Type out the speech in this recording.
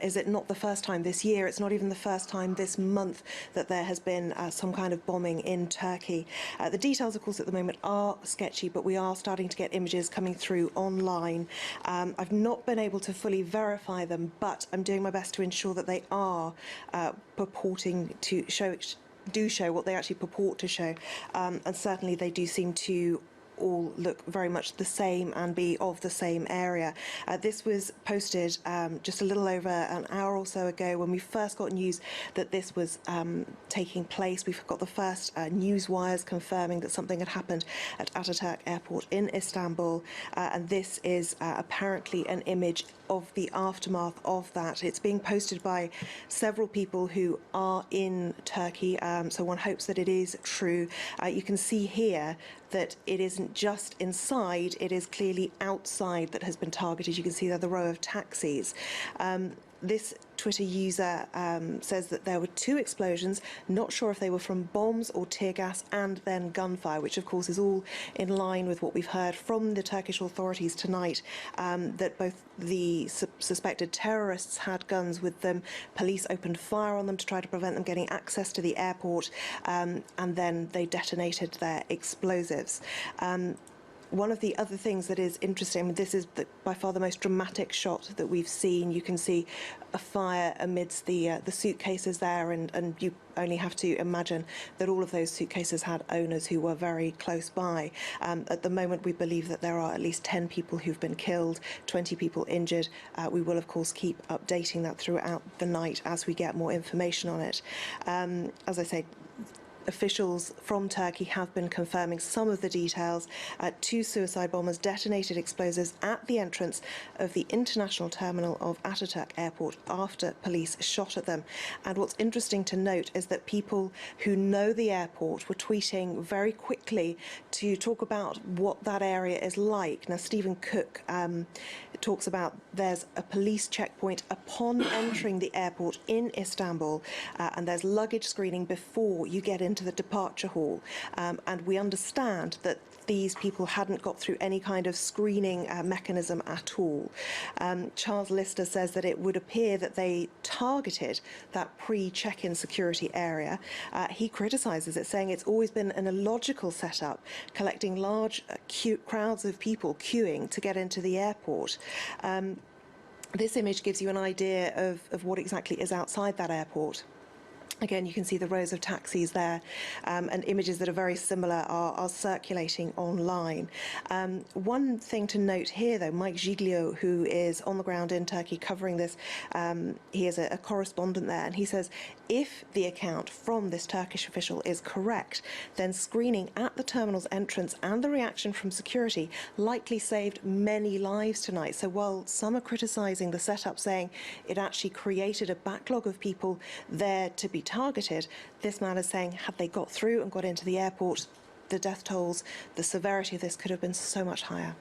Is it not the first time this year? It's not even the first time this month that there has been some kind of bombing in Turkey. The details, of course, at the moment are sketchy, but we are starting to get images coming through online. I've not been able to fully verify them, but I'm doing my best to ensure that they are purporting to show what they actually purport to show, and certainly they do seem to all look very much the same and be of the same area. This was posted just a little over an hour or so ago when we first got news that this was taking place. We've got the first news wires confirming that something had happened at Atatürk Airport in Istanbul, and this is apparently an image of the aftermath of that. It's being posted by several people who are in Turkey, so one hopes that it is true. You can see here that it isn't just inside, it is clearly outside that has been targeted. You can see there the row of taxis. This Twitter user says that there were 2 explosions, not sure if they were from bombs or tear gas and then gunfire, which of course is all in line with what we've heard from the Turkish authorities tonight, that both the suspected terrorists had guns with them, police opened fire on them to try to prevent them getting access to the airport, and then they detonated their explosives. One of the other things that is interesting, this is by far the most dramatic shot that we've seen. You can see a fire amidst the suitcases there, and you only have to imagine that all of those suitcases had owners who were very close by. At the moment, we believe that there are at least 10 people who've been killed, 20 people injured. We will, of course, keep updating that throughout the night as we get more information on it. As I say, officials from Turkey have been confirming some of the details. 2 suicide bombers detonated explosives at the entrance of the international terminal of Atatürk Airport after police shot at them. And what's interesting to note is that people who know the airport were tweeting very quickly to talk about what that area is like. Now, Stephen Cook talks about there's a police checkpoint upon entering the airport in Istanbul, and there's luggage screening before you get into the departure hall, and we understand that these people hadn't got through any kind of screening mechanism at all. Charles Lister says that it would appear that they targeted that pre-check-in security area. He criticises it, saying it's always been an illogical setup, collecting large crowds of people queuing to get into the airport. This image gives you an idea of what exactly is outside that airport. Again, you can see the rows of taxis there, and images that are very similar are circulating online. One thing to note here, though, Mike Giglio, who is on the ground in Turkey covering this, he is a correspondent there, and he says if the account from this Turkish official is correct, then screening at the terminal's entrance and the reaction from security likely saved many lives tonight. So while some are criticising the setup, saying it actually created a backlog of people there to be targeted, this man is saying had they got through and got into the airport, the death tolls, the severity of this could have been so much higher.